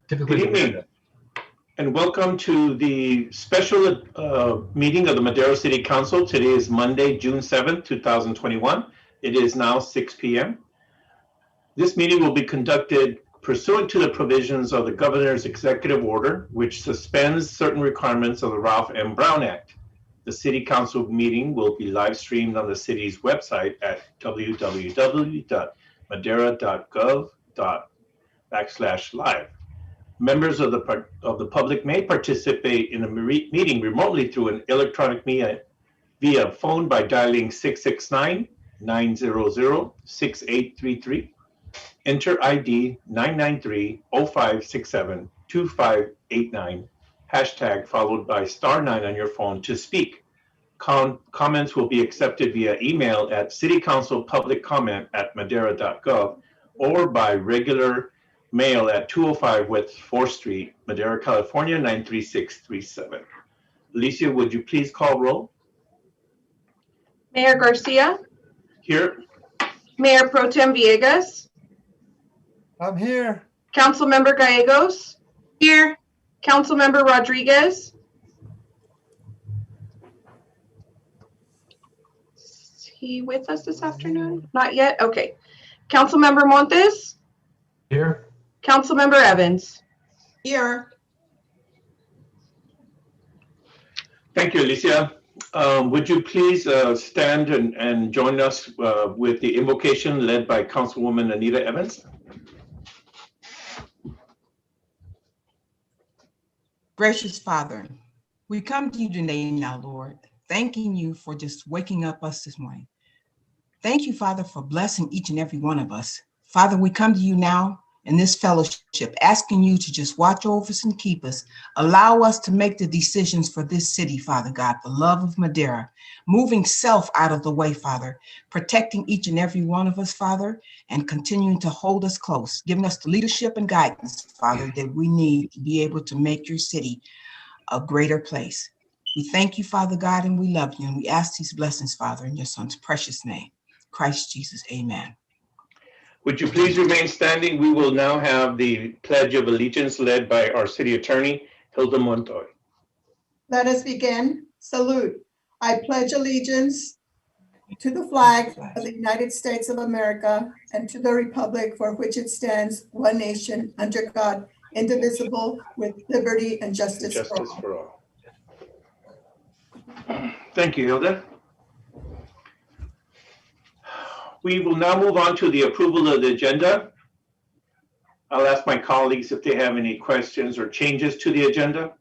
Good evening, and welcome to the special meeting of the Madera City Council. Today is Monday, June 7th, 2021. It is now 6 p.m. This meeting will be conducted pursuant to the provisions of the Governor's Executive Order, which suspends certain requirements of the Ralph M. Brown Act. The City Council meeting will be live streamed on the city's website at www.madera.gov./live. Members of the public may participate in a meeting remotely through an electronic media via phone by dialing 669-900-6833. Enter ID 993-0567-2589, hashtag followed by *9 on your phone to speak. Comments will be accepted via email at citycouncilpubliccomment@madera.gov or by regular mail at 205 West 4th Street, Madera, California, 93637. Alicia, would you please call roll? Mayor Garcia? Here. Mayor Pro Tem Villegas? I'm here. Councilmember Gallegos? Here. Councilmember Rodriguez? Is he with us this afternoon? Not yet? Okay. Councilmember Montes? Here. Councilmember Evans? Here. Thank you, Alicia. Would you please stand and join us with the invocation led by Councilwoman Anita Evans? Gracious Father, we come to you today now, Lord, thanking you for just waking up us this morning. Thank you, Father, for blessing each and every one of us. Father, we come to you now in this fellowship, asking you to just watch over us and keep us. Allow us to make the decisions for this city, Father God, the love of Madera, moving self out of the way, Father, protecting each and every one of us, Father, and continuing to hold us close, giving us the leadership and guidance, Father, that we need to be able to make your city a greater place. We thank you, Father God, and we love you, and we ask these blessings, Father, in your Son's precious name, Christ Jesus, amen. Would you please remain standing? We will now have the Pledge of Allegiance led by our City Attorney, Hilda Montoy. Let us begin. Salute. I pledge allegiance to the flag of the United States of America and to the republic for which it stands, one nation, under God, indivisible, with liberty and justice for all. Thank you, Hilda. We will now move on to the approval of the agenda. I'll ask my colleagues if they have any questions or changes to the agenda.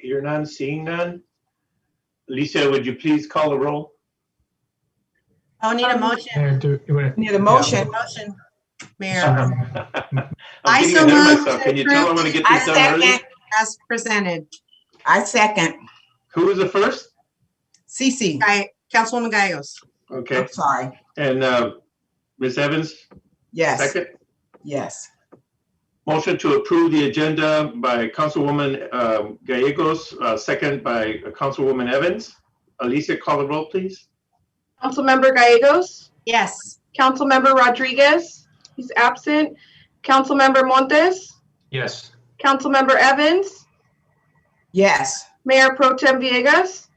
Hear none, seeing none. Alicia, would you please call the roll? I'll need a motion. Need a motion. Motion, Mayor. I'm getting ahead of myself. Can you tell I'm going to get this done early? As presented. I second. Who was the first? Cece. Councilwoman Gallegos. Okay. I'm sorry. And Ms. Evans? Yes. Second? Yes. Motion to approve the agenda by Councilwoman Gallegos, second by Councilwoman Evans. Alicia, call the roll, please. Councilmember Gallegos? Yes. Councilmember Rodriguez? He's absent. Councilmember Montes? Yes. Councilmember Evans? Yes. Mayor Pro Tem Villegas?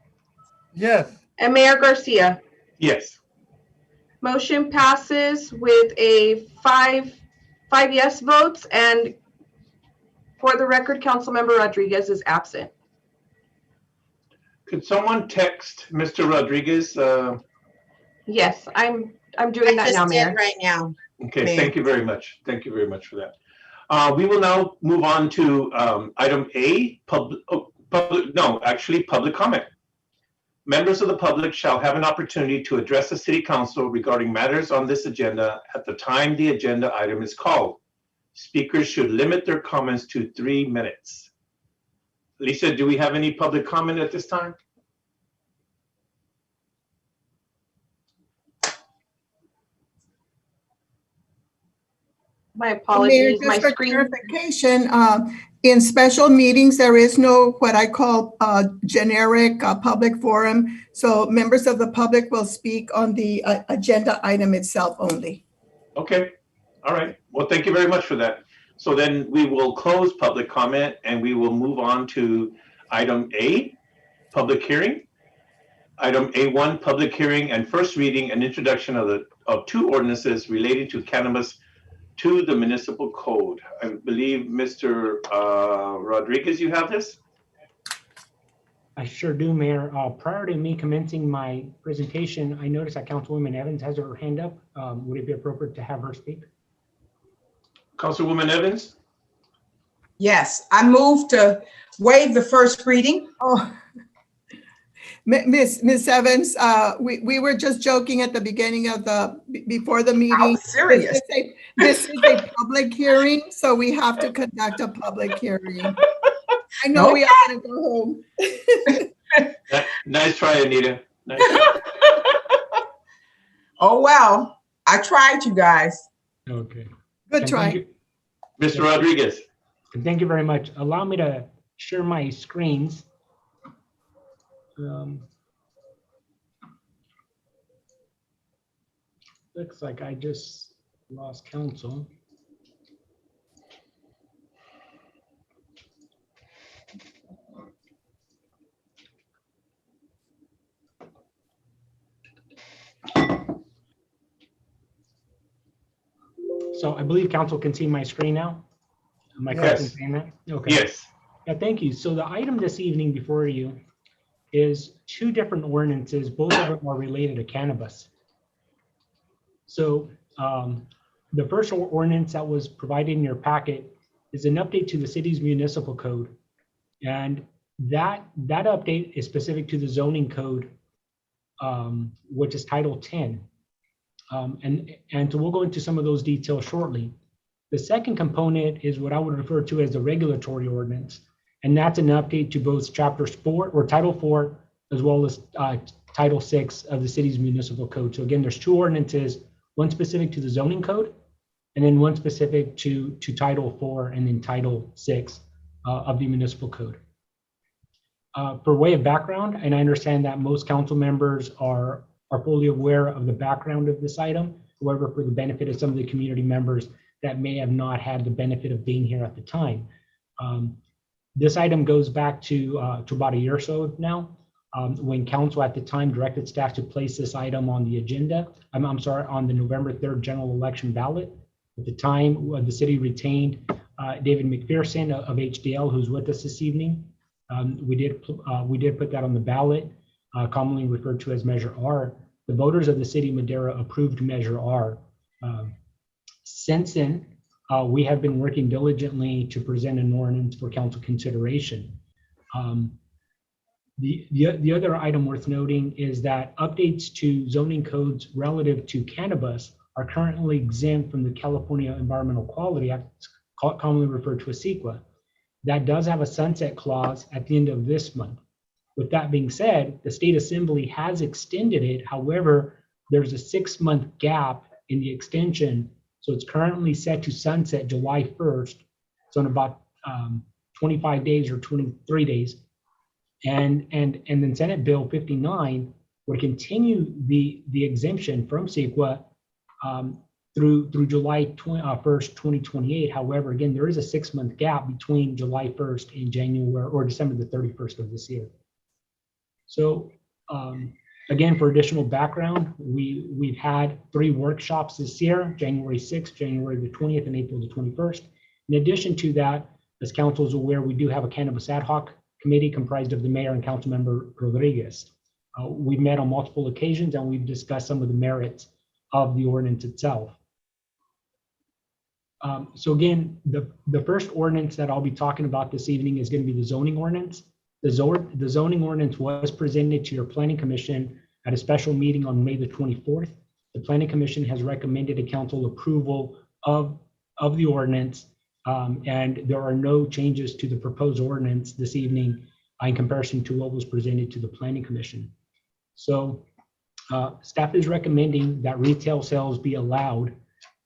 Yes. And Mayor Garcia? Yes. Motion passes with a five yes votes, and for the record, Councilmember Rodriguez is absent. Could someone text Mr. Rodriguez? Yes, I'm doing that now, Mayor. Right now. Okay, Mayor. Thank you very much. Thank you very much for that. We will now move on to item A, public comment. Members of the public shall have an opportunity to address the City Council regarding matters on this agenda at the time the agenda item is called. Speakers should limit their comments to 3 minutes. Lisa, do we have any public comment at this time? My apologies, Mayor, my just for screen. clarification, in special meetings, there is no what I call generic public forum. So members of the public will speak on the agenda item itself only. Okay. All right. Well, thank you very much for that. So then we will close public comment and we will move on to item A, public hearing. Item A1, public hearing and first reading and introduction of two ordinances relating to cannabis to the municipal code. I believe Mr. Rodriguez, you have this? I sure do, Mayor. Prior to me commencing my presentation, I noticed that Councilwoman Evans has her hand up. Would it be appropriate to have her speak? Councilwoman Evans? Yes, I move to waive the first reading. Oh, Miss Evans, we were just joking at the beginning of before the I meeting. was serious. This is a public hearing, so we have to conduct a public hearing. I know we all want to go home. Nice try, Anita. Nice try. Oh, well, I tried, you guys. Okay. Good And try. thank you- Mr. Rodriguez? and thank you very much. Allow me to share my screens. Looks like I just lost counsel. So I believe council can see my screen now. Am I correct in Yes. saying that? Okay. Yes. Yeah, thank you. So the item this evening before you is two different ordinances. Both of them are related to cannabis. So the first ordinance that was provided in your packet is an update to the city's municipal code. And that update is specific to the zoning code, which is Title 10. And so we'll go into some of those details shortly. The second component is what I would refer to as the regulatory ordinance. And that's an update to both Chapters 4 or Title 4, as well as Title 6 of the city's municipal code. So again, there's two ordinances, one specific to the zoning code, and then one specific to Title 4 and then Title 6 of the municipal code. For way of background, and I understand that most council members are fully aware of the background of this item. However, for the benefit of some of the community members that may have not had the benefit of being here at the time, this item goes back to about a year or so now, when council at the time directed staff to place this item on the agenda. I'm sorry, on the November 3rd general election ballot. At the time, the city retained David McPherson of HDL, who's with us this evening. We did put that on the ballot, commonly referred to as Measure R. The voters of the city of Madera approved Measure R. Since then, we have been working diligently to present an ordinance for council consideration. The other item worth noting is that updates to zoning codes relative to cannabis are currently exempt from the California Environmental Quality Act, commonly referred to as CEQA. That does have a sunset clause at the end of this month. With that being said, the state assembly has extended it. However, there's a 6-month gap in the extension. So it's currently set to sunset July 1st. So in about 25 days or 23 days. And then Senate Bill 59 would continue the exemption from CEQA through July 1st, 2028. However, again, there is a 6-month gap between July 1st and January or December the 31st of this year. So again, for additional background, we've had 3 workshops this year, January 6th, January the 20th, and April the 21st. In addition to that, as council is aware, we do have a cannabis ad hoc committee comprised of the mayor and council member Rodriguez. We've met on multiple occasions and we've discussed some of the merits of the ordinance itself. So again, the first ordinance that I'll be talking about this evening is going to be the zoning ordinance. The zoning ordinance was presented to your planning commission at a special meeting on May the 24th. The planning commission has recommended a council approval of the ordinance, and there are no changes to the proposed ordinance this evening in comparison to what was presented to the planning commission. So staff is recommending that retail sales be allowed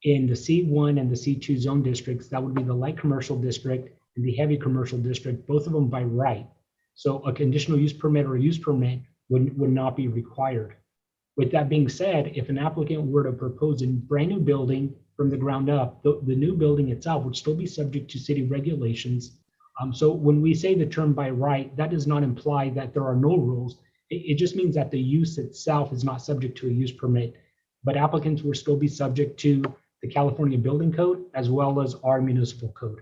in the C1 and the C2 zone districts. That would be the light commercial district and the heavy commercial district, both of them by right. So a conditional use permit or a use permit would not be required. With that being said, if an applicant were to propose a brand new building from the ground up, the new building itself would still be subject to city regulations. So when we say the term by right, that does not imply that there are no rules. It just means that the use itself is not subject to a use permit, but applicants will still be subject to the California Building Code as well as our municipal code.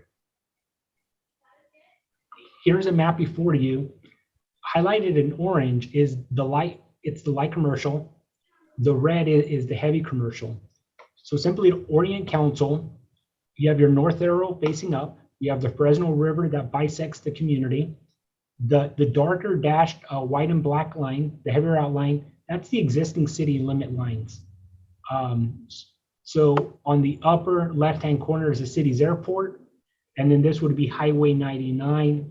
Here's a map before you. Highlighted in orange is the light, it's the light commercial. The red is the heavy commercial. So simply to orient council, you have your north arrow facing up. You have the Fresno River that bisects the community. The darker dashed white and black line, the heavier outline, that's the existing city limit lines. So on the upper left-hand corner is the city's airport. And then this would be Highway 99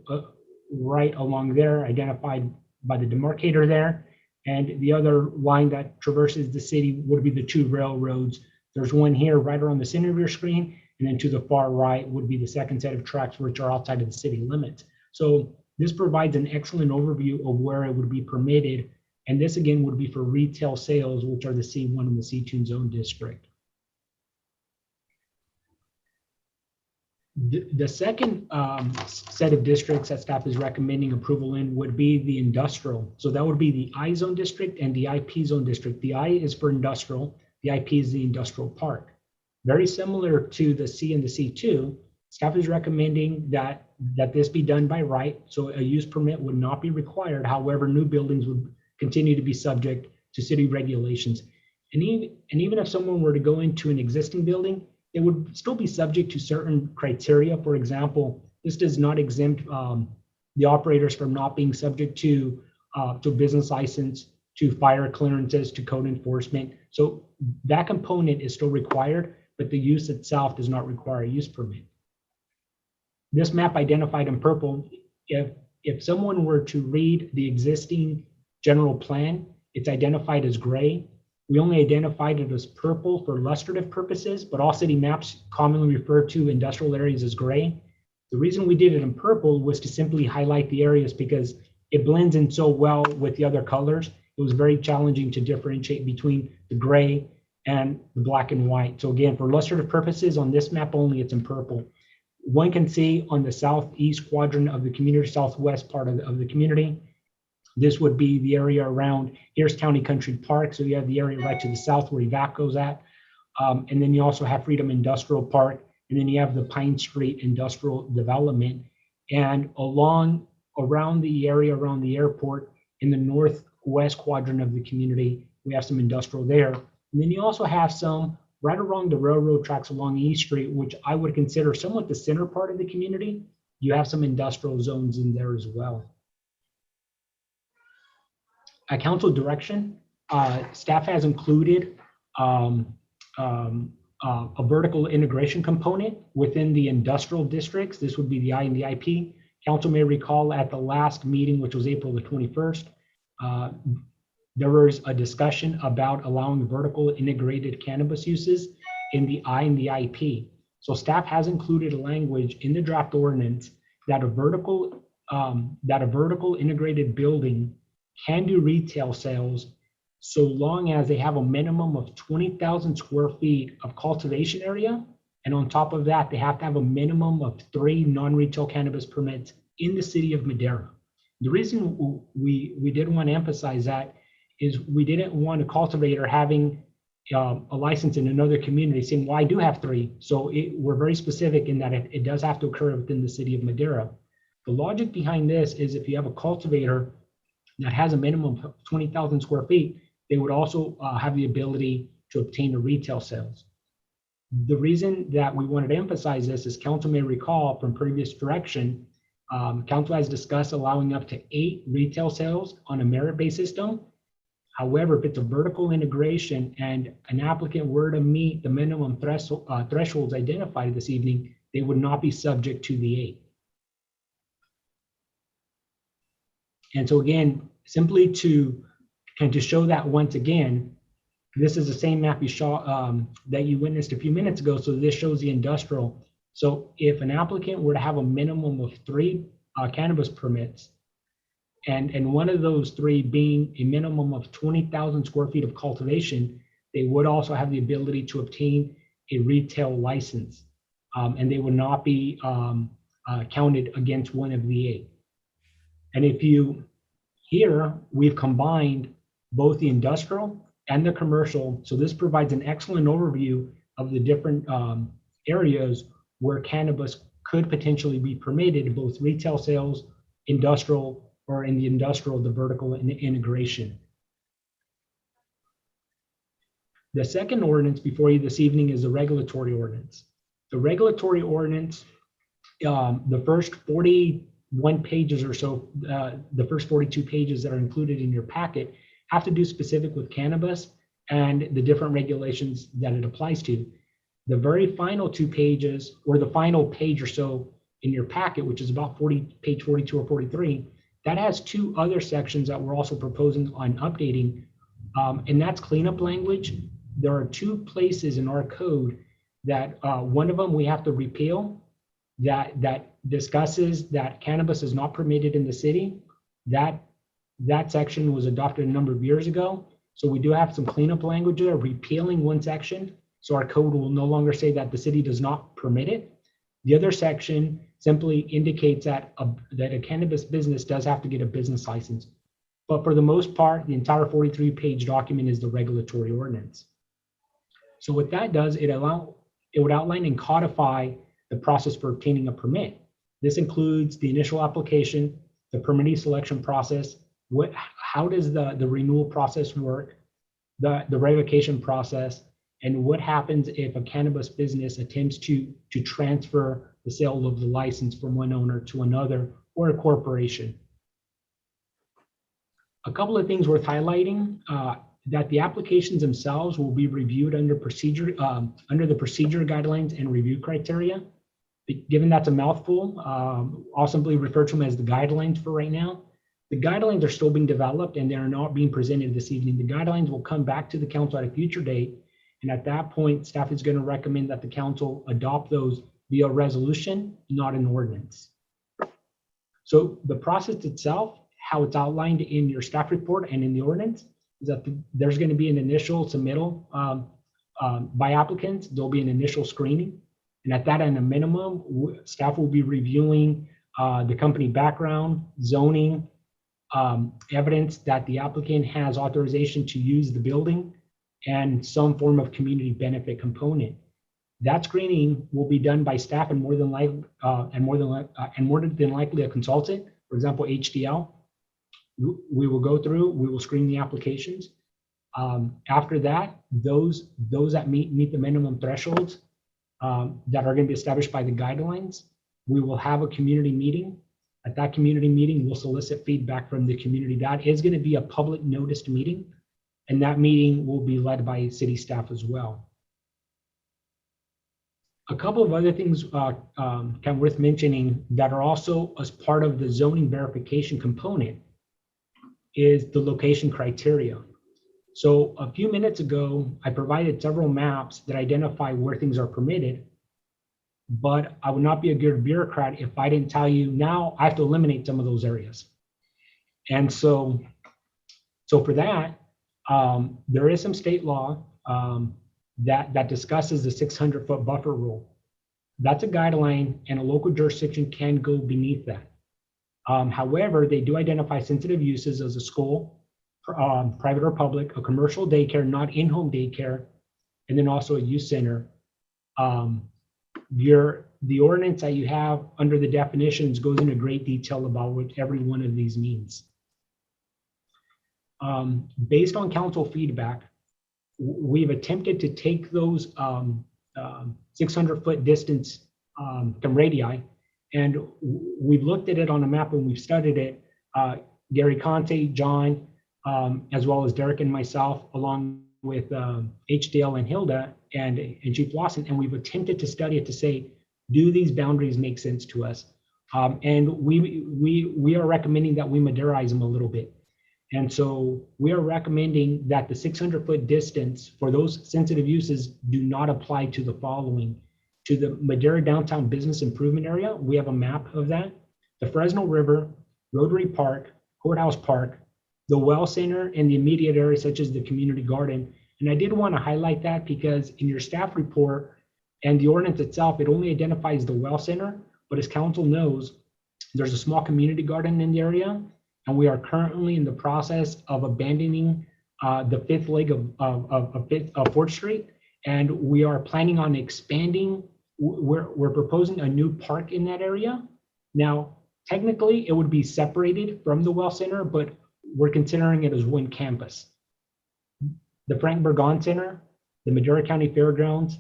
right along there, identified by the demarcator there. And the other line that traverses the city would be the two railroads. There's one here right around the center of your screen, and then to the far right would be the second set of tracks which are outside of the city limits. So this provides an excellent overview of where it would be permitted. And this again would be for retail sales, which are the C1 and the C2 zone district. The second set of districts that staff is recommending approval in would be the industrial. So that would be the I zone district and the IP zone district. The I is for industrial, the IP is the industrial park. Very similar to the C and the C2, staff is recommending that this be done by right. So a use permit would not be required. However, new buildings would continue to be subject to city regulations. And even if someone were to go into an existing building, it would still be subject to certain criteria. For example, this does not exempt the operators from not being subject to business license, to fire clearances, to code enforcement. So that component is still required, but the use itself does not require a use permit. This map identified in purple, if someone were to read the existing general plan, it's identified as gray. We only identified it as purple for illustrative purposes, but all city maps commonly refer to industrial areas as gray. The reason we did it in purple was to simply highlight the areas because it blends in so well with the other colors. It was very challenging to differentiate between the gray and the black and white. So again, for illustrative purposes on this map only, it's in purple. One can see on the southeast quadrant of the community, southwest part of the community, this would be the area around Pierce County Country Park. So you have the area right to the south where EVACO's at. And then you also have Freedom Industrial Park. And then you have the Pine Street Industrial Development. And around the area around the airport in the northwest quadrant of the community, we have some industrial there. And then you also have some right along the railroad tracks along East Street, which I would consider somewhat the center part of the community. You have some industrial zones in there as well. At council direction, staff has included a vertical integration component within the industrial districts. This would be the I and the IP. Council may recall at the last meeting, which was April the 21st, there was a discussion about allowing vertical integrated cannabis uses in the I and the IP. So staff has included a language in the draft ordinance that a vertical integrated building can do retail sales so long as they have a minimum of 20,000 square feet of cultivation area. And on top of that, they have to have a minimum of 3 non-retail cannabis permits in the city of Madera. The reason we did want to emphasize that is we didn't want a cultivator having a license in another community saying, well, I do have 3. So we're very specific in that it does have to occur within the city of Madera. The logic behind this is if you have a cultivator that has a minimum of 20,000 square feet, they would also have the ability to obtain the retail sales. The reason that we wanted to emphasize this is council may recall from previous direction, council has discussed allowing up to 8 retail sales on a merit-based system. However, if it's a vertical integration and an applicant were to meet the minimum thresholds identified this evening, they would not be subject to the 8. And so again, simply to show that once again, this is the same map you saw that you witnessed a few minutes ago. So this shows the industrial. So if an applicant were to have a minimum of 3 cannabis permits, And one of those three being a minimum of 20,000 square feet of cultivation, they would also have the ability to obtain a retail license. And they would not be counted against one of the 8. And if you, here, we've combined both the industrial and the commercial. So this provides an excellent overview of the different areas where cannabis could potentially be permitted, both retail sales, industrial, or in the industrial, the vertical integration. The second ordinance before you this evening is the regulatory ordinance. The regulatory ordinance, the first 41 pages or so, the first 42 pages that are included in your packet have to do specific with cannabis and the different regulations that it applies to. The very final 2 pages, or the final page or so in your packet, which is about page 42 or 43, that has 2 other sections that we're also proposing on updating, and that's cleanup language. There are 2 places in our code that one of them we have to repeal, that discusses that cannabis is not permitted in the city. That section was adopted a number of years ago. So we do have some cleanup language there, repealing one section. So our code will no longer say that the city does not permit it. The other section simply indicates that a cannabis business does have to get a business license. But for the most part, the entire 43-page document is the regulatory ordinance. So what that does, it would outline and codify the process for obtaining a permit. This includes the initial application, the permittee selection process, how does the renewal process work, the revocation process, and what happens if a cannabis business attempts to transfer the sale of the license from one owner to another or a corporation. A couple of things worth highlighting, that the applications themselves will be reviewed under the procedure guidelines and review criteria. Given that's a mouthful, I'll simply refer to them as the guidelines for right now. The guidelines are still being developed and they are not being presented this evening. The guidelines will come back to the council at a future date. And at that point, staff is going to recommend that the council adopt those via resolution, not an ordinance. So the process itself, how it's outlined in your staff report and in the ordinance, is that there's going to be an initial submittal by applicants. There'll be an initial screening. And at that, at a minimum, staff will be reviewing the company background, zoning, evidence that the applicant has authorization to use the building, and some form of community benefit component. That screening will be done by staff and more than likely a consultant, for example, HDL. We will go through, we will screen the applications. After that, those that meet the minimum thresholds that are going to be established by the guidelines, we will have a community meeting. At that community meeting, we'll solicit feedback from the community. That is going to be a public noticed meeting, and that meeting will be led by city staff as well. A couple of other things kind of worth mentioning that are also as part of the zoning verification component is the location criteria. So a few minutes ago, I provided several maps that identify where things are permitted, but I would not be a good bureaucrat if I didn't tell you now I have to eliminate some of those areas. And so for that, there is some state law that discusses the 600-foot buffer rule. That's a guideline, and a local jurisdiction can go beneath that. However, they do identify sensitive uses as a school, private or public, a commercial daycare, not in-home daycare, and then also a youth center. The ordinance that you have under the definitions goes into great detail about what every one of these means. Based on council feedback, we've attempted to take those 600-foot distance from radii, and we've looked at it on a map and we've studied it. Gary Conte, John, as well as Derek and myself, along with HDL and Hilda and Chief Lawson, and we've attempted to study it to say, do these boundaries make sense to us? And we are recommending that we Maderize them a little bit. And so we are recommending that the 600-foot distance for those sensitive uses do not apply to the following. To the Madera Downtown Business Improvement Area, we have a map of that. The Fresno River, Rotary Park, Courthouse Park, the Well Center, and the immediate areas such as the community garden. And I did want to highlight that because in your staff report and the ordinance itself, it only identifies the Well Center, but as council knows, there's a small community garden in the area, and we are currently in the process of abandoning the fifth leg of 4th Street, and we are planning on expanding. We're proposing a new park in that area. Now, technically, it would be separated from the Well Center, but we're considering it as one campus. The Frank Burgon Center, the Madera County Fairgrounds,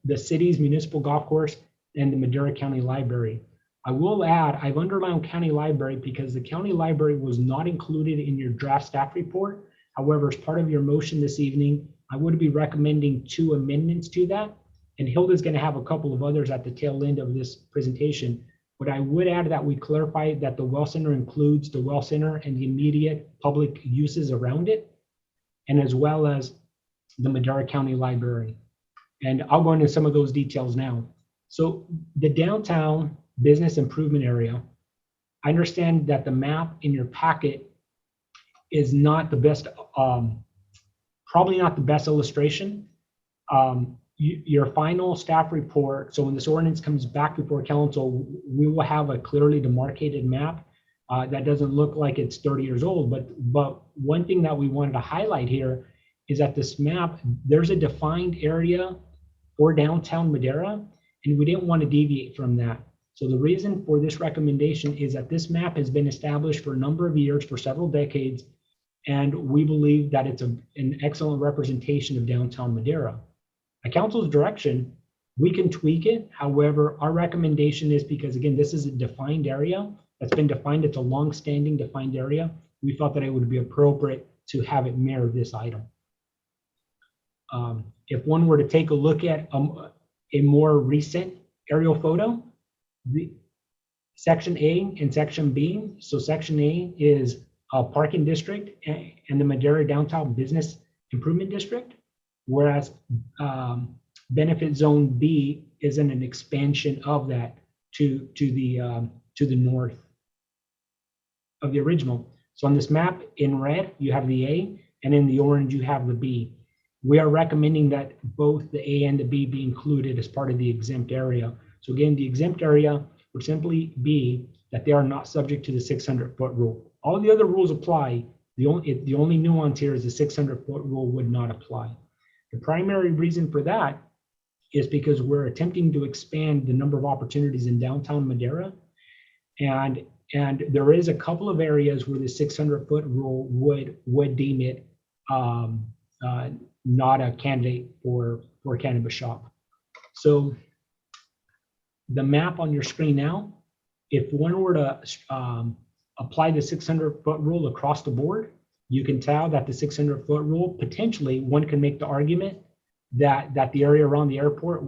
the city's municipal golf course, and the Madera County Library. I will add, I've underlined county library because the county library was not included in your draft staff report. However, as part of your motion this evening, I would be recommending 2 amendments to that. And Hilda's going to have a couple of others at the tail end of this presentation. But I would add that we clarify that the Well Center includes the Well Center and the immediate public uses around it, and as well as the Madera County Library. And I'll go into some of those details now. So the downtown business improvement area, I understand that the map in your packet is not the best, probably not the best illustration. Your final staff report, so when this ordinance comes back before council, we will have a clearly demarcated map that doesn't look like it's 30 years old. But one thing that we wanted to highlight here is that this map, there's a defined area for downtown Madera, and we didn't want to deviate from that. So the reason for this recommendation is that this map has been established for a number of years, for several decades, and we believe that it's an excellent representation of downtown Madera. At council's direction, we can tweak it. However, our recommendation is, because again, this is a defined area that's been defined, it's a long-standing defined area, we felt that it would be appropriate to have it mirror this item. If one were to take a look at a more recent aerial photo, the section A and section B. So section A is a parking district and the Madera Downtown Business Improvement District, whereas benefit zone B is in an expansion of that to the north of the original. So on this map in red, you have the A, and in the orange, you have the B. We are recommending that both the A and the B be included as part of the exempt area. So again, the exempt area would simply be that they are not subject to the 600-foot rule. All the other rules apply. The only nuance here is the 600-foot rule would not apply. The primary reason for that is because we're attempting to expand the number of opportunities in downtown Madera, and there is a couple of areas where the 600-foot rule would deem it not a candidate for a cannabis shop. So the map on your screen now, if one were to apply the 600-foot rule across the board, you can tell that the 600-foot rule, potentially one can make the argument that the area around the airport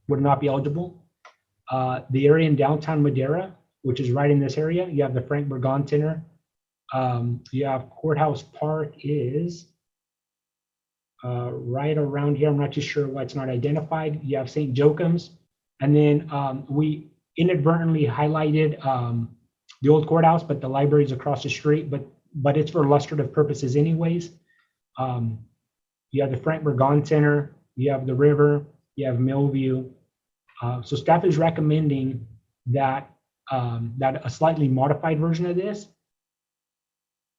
would not be eligible. The area in downtown Madera, which is right in this area, you have the Frank Burgon Center. You have Courthouse Park is right around here. I'm not too sure why it's not identified. You have St. Joachim's. And then we inadvertently highlighted the old courthouse, but the library is across the street, but it's for illustrative purposes anyways. You have the Frank Burgon Center, you have the river, you have Millview. So staff is recommending that a slightly modified version of this.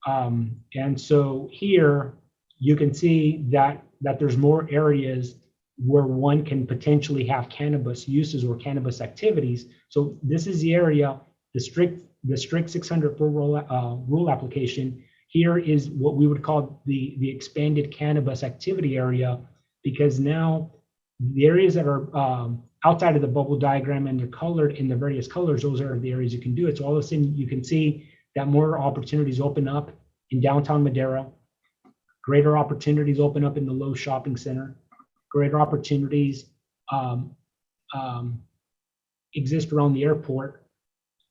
And so here you can see that there's more areas where one can potentially have cannabis uses or cannabis activities. So this is the area, the strict 600-foot rule application. Here is what we would call the expanded cannabis activity area, because now the areas that are outside of the bubble diagram and they're colored in the various colors, those are the areas you can do it. So all of a sudden you can see that more opportunities open up in downtown Madera, greater opportunities open up in the Lowe's Shopping Center, greater opportunities exist around the airport,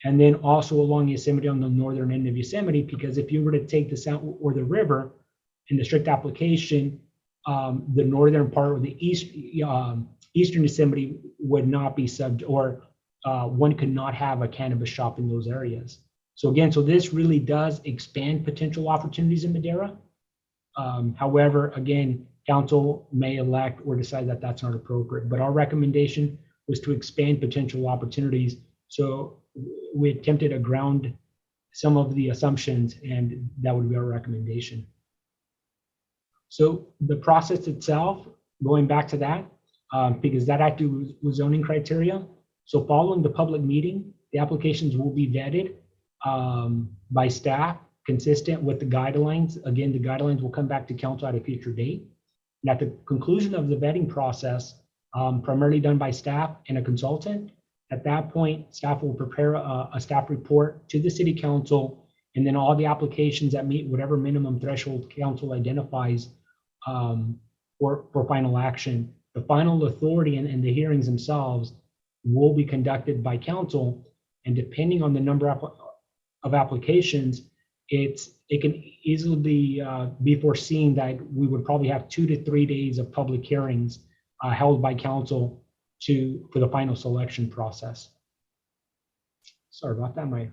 and then also along Yosemite on the northern end of Yosemite, because if you were to take this out or the river in the strict application, the northern part or the eastern Yosemite would not be subject, or one could not have a cannabis shop in those areas. So again, so this really does expand potential opportunities in Madera. However, again, council may elect or decide that that's not appropriate, but our recommendation was to expand potential opportunities. So we attempted to ground some of the assumptions, and that would be our recommendation. So the process itself, going back to that, because that had to do with zoning criteria. So following the public meeting, the applications will be vetted by staff, consistent with the guidelines. Again, the guidelines will come back to council at a future date. And at the conclusion of the vetting process, primarily done by staff and a consultant, at that point, staff will prepare a staff report to the city council, and then all the applications that meet whatever minimum threshold council identifies for final action. The final authority and the hearings themselves will be conducted by council, and depending on the number of applications, it can easily be foreseen that we would probably have 2 to 3 days of public hearings held by council for the final selection process. Sorry about that, Mike.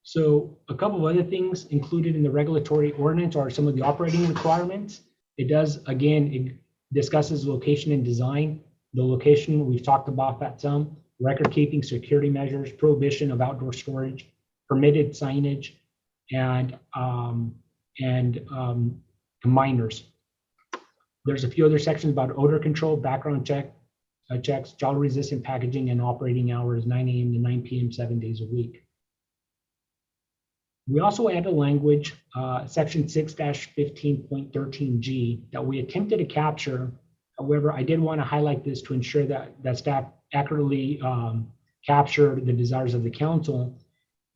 So a couple of other things included in the regulatory ordinance are some of the operating requirements. It does, again, it discusses location and design. The location, we've talked about that some, record keeping, security measures, prohibition of outdoor storage, permitted signage, and minors. There's a few other sections about odor control, background checks, child resistant packaging, and operating hours, 9 a.m. to 9 p.m., 7 days a week. We also added language, section 6-15.13G, that we attempted to capture. However, I did want to highlight this to ensure that staff accurately captured the desires of the council.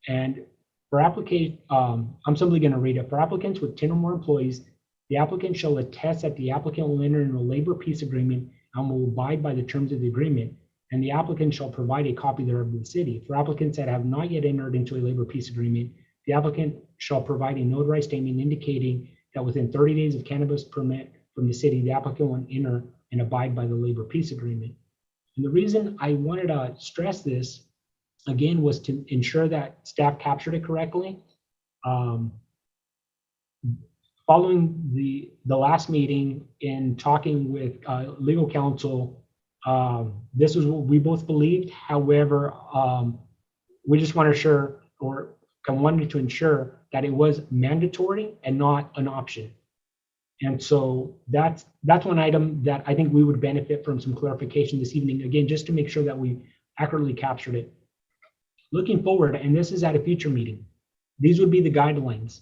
And for applicant, I'm simply going to read it. For applicants with 10 or more employees, the applicant shall attest that the applicant will enter into a labor peace agreement and will abide by the terms of the agreement, and the applicant shall provide a copy thereof to the city. For applicants that have not yet entered into a labor peace agreement, the applicant shall provide a notarized statement indicating that within 30 days of cannabis permit from the city, the applicant will enter and abide by the labor peace agreement. And the reason I wanted to stress this, again, was to ensure that staff captured it correctly. Following the last meeting, in talking with legal counsel, this is what we both believed. However, we just want to ensure, or wanted to ensure, that it was mandatory and not an option. And so that's one item that I think we would benefit from some clarification this evening, again, just to make sure that we accurately captured it. Looking forward, and this is at a future meeting, these would be the guidelines.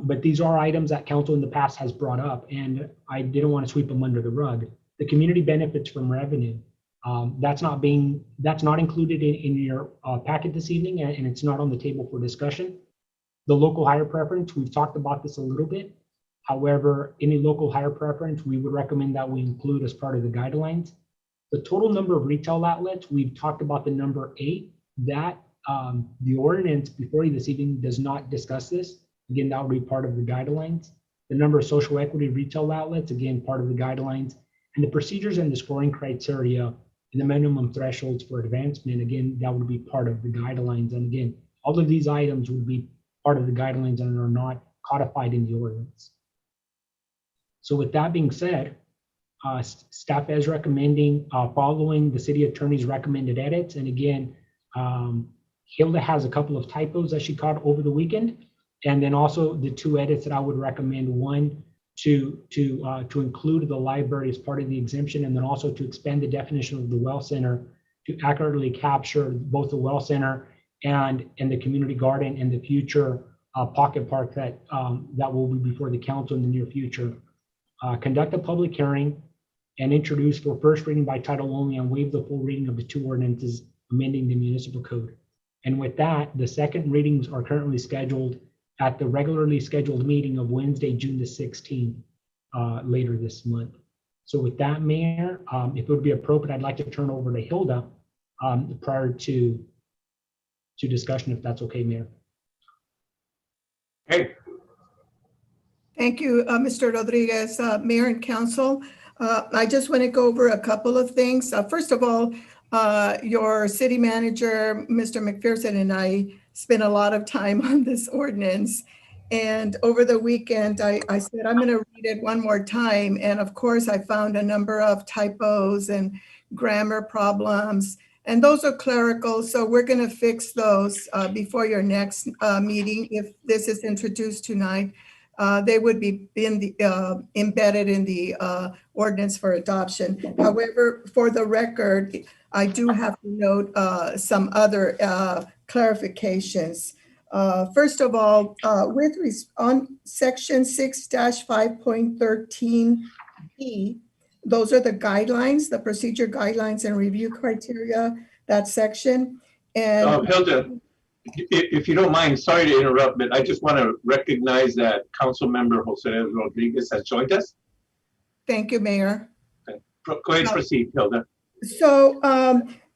But these are items that council in the past has brought up, and I didn't want to sweep them under the rug. The community benefits from revenue. That's not included in your packet this evening, and it's not on the table for discussion. The local hire preference, we've talked about this a little bit. However, any local hire preference, we would recommend that we include as part of the guidelines. The total number of retail outlets, we've talked about the number 8. That the ordinance before you this evening does not discuss this. Again, that would be part of the guidelines. The number of social equity retail outlets, again, part of the guidelines. And the procedures and the scoring criteria and the minimum thresholds for advancement, again, that would be part of the guidelines. And again, all of these items would be part of the guidelines and are not codified in the ordinance. So with that being said, staff is recommending following the city attorney's recommended edits. And again, Hilda has a couple of typos that she caught over the weekend. And then also the 2 edits that I would recommend: one, to include the library as part of the exemption, and then also to expand the definition of the well center to accurately capture both the well center and the community garden and the future pocket park that will be before the council in the near future. Conduct a public hearing and introduce for first reading by title only, and waive the full reading of the 2 ordinances amending the municipal code. And with that, the second readings are currently scheduled at the regularly scheduled meeting of Wednesday, June the 16th, later this month. So with that, Mayor, if it would be appropriate, I'd like to turn over to Hilda prior to discussion, if that's okay, Mayor. Hey. Thank you, Mr. Rodriguez, Mayor and Council. I just want to go over a couple of things. First of all, your city manager, Mr. McPherson, and I spent a lot of time on this ordinance. And over the weekend, I said, I'm going to read it one more time. And of course, I found a number of typos and grammar problems. And those are clerical, so we're going to fix those before your next meeting. If this is introduced tonight, they would be embedded in the ordinance for adoption. However, for the record, I do have to note some other clarifications. First of all, on section 6-5.13B, those are the guidelines, the procedure guidelines and review criteria, that section. And Hilda, if you don't mind, sorry to interrupt, but I just want to recognize that Council Member Jose Rodriguez has joined us. thank you, Mayor. Go ahead, proceed, Hilda. So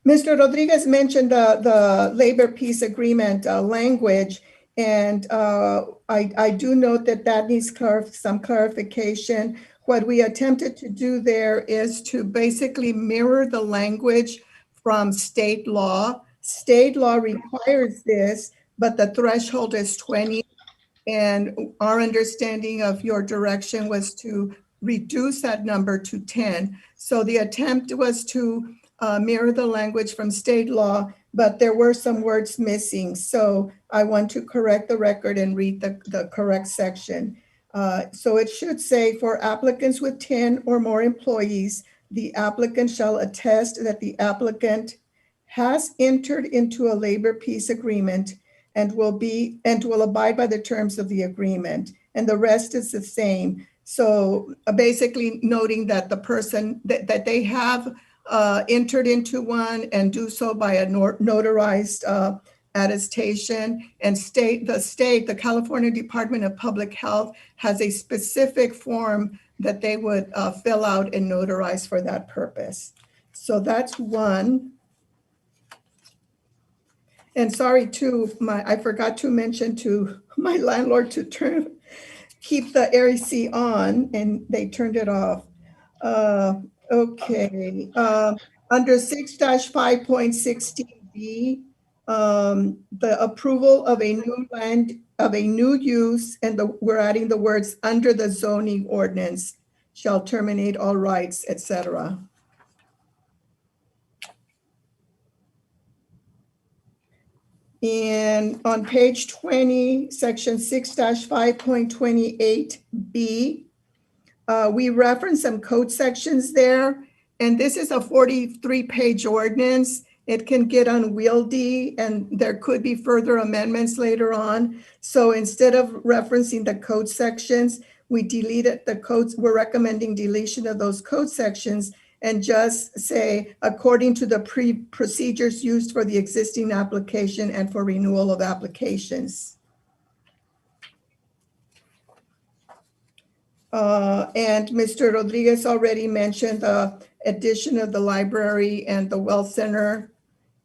Mr. Rodriguez mentioned the labor peace agreement language, and I do note that that needs some clarification. What we attempted to do there is to basically mirror the language from state law. State law requires this, but the threshold is 20. And our understanding of your direction was to reduce that number to 10. So the attempt was to mirror the language from state law, but there were some words missing. So I want to correct the record and read the correct section. So it should say, for applicants with 10 or more employees, the applicant shall attest that the applicant has entered into a labor peace agreement and will abide by the terms of the agreement. And the rest is the same. So basically noting that the person that they have entered into one and do so by a notarized attestation, and the California Department of Public Health has a specific form that they would fill out and notarize for that purpose. So that's one. And sorry too, I forgot to mention to my landlord to keep the AC on, and they turned it off. Okay, under 6-5.16B, the approval of a new use, and we're adding the words under the zoning ordinance shall terminate all rights, etc. And on page 20, section 6-5.28B, we reference some code sections there. And this is a 43-page ordinance. It can get unwieldy, and there could be further amendments later on. So instead of referencing the code sections, we deleted the codes. We're recommending deletion of those code sections and just say, according to the procedures used for the existing application and for renewal of applications. And Mr. Rodriguez already mentioned the addition of the library and the wealth center,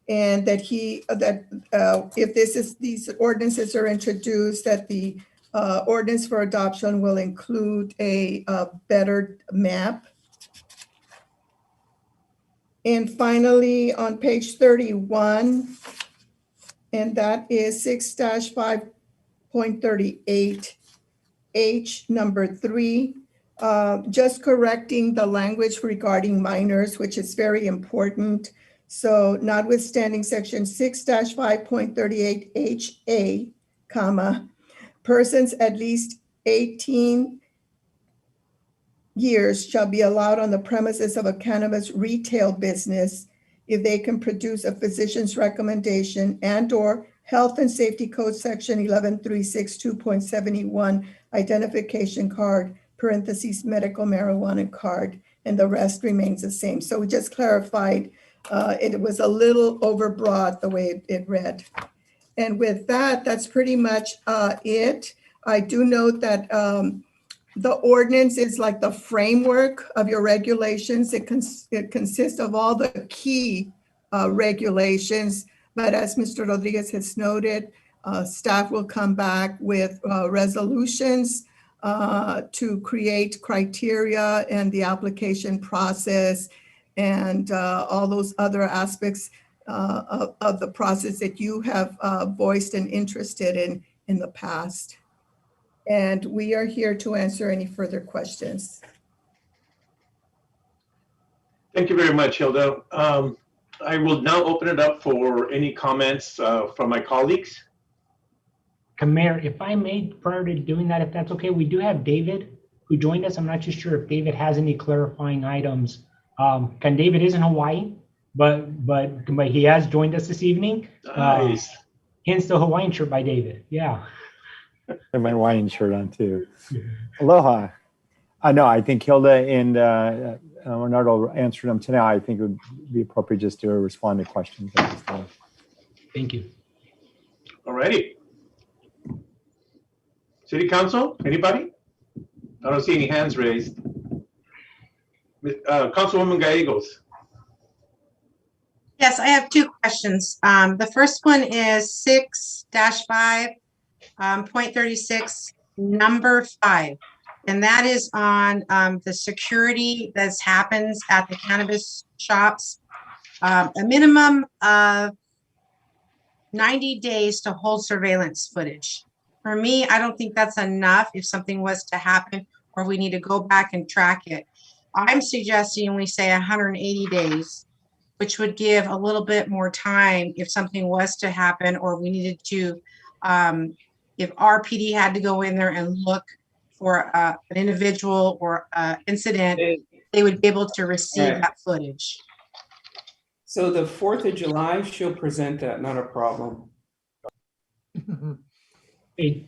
and that if these ordinances are introduced, that the ordinance for adoption will include a better map. And finally, on page 31, and that is 6-5.38H, number 3, just correcting the language regarding minors, which is very important. So notwithstanding section 6-5.38HA, comma, persons at least 18 years shall be allowed on the premises of a cannabis retail business if they can produce a physician's recommendation and/or Health and Safety Code section 11362.71 identification card, parentheses, medical marijuana card, and the rest remains the same. So we just clarified it was a little overbroad the way it read. And with that, that's pretty much it. I do note that the ordinance is like the framework of your regulations. It consists of all the key regulations, but as Mr. Rodriguez has noted, staff will come back with resolutions to create criteria and the application process. and all those other aspects of the process that you have voiced and interested in the past. And we are here to answer any further questions. Thank you very much, Hilda. I will now open it up for any comments from my colleagues. Mayor, if I may, prior to doing that, if that's okay, we do have David who joined us. I'm not too sure if David has any clarifying items. David is in Hawaii, but he has joined us this evening. Nice. Hence the Hawaiian shirt by David. Yeah. And my Hawaiian shirt on too. Aloha. No, I think Hilda and Bernardo answered them today. I think it would be appropriate just to respond to questions at this time. Thank you. All righty. City Council, anybody? I don't see any hands raised. Councilwoman Gallegos. Yes, I have two questions. The first one is 6-5.36, number 5. And that is on the security that happens at the cannabis shops. A minimum of 90 days to hold surveillance footage. For me, I don't think that's enough if something was to happen or we need to go back and track it. I'm suggesting we say 180 days, which would give a little bit more time if something was to happen or we needed to, if RPD had to go in there and look for an individual or incident, they would be able to receive that footage. So the 4th of July, she'll present that, not a problem. Hey,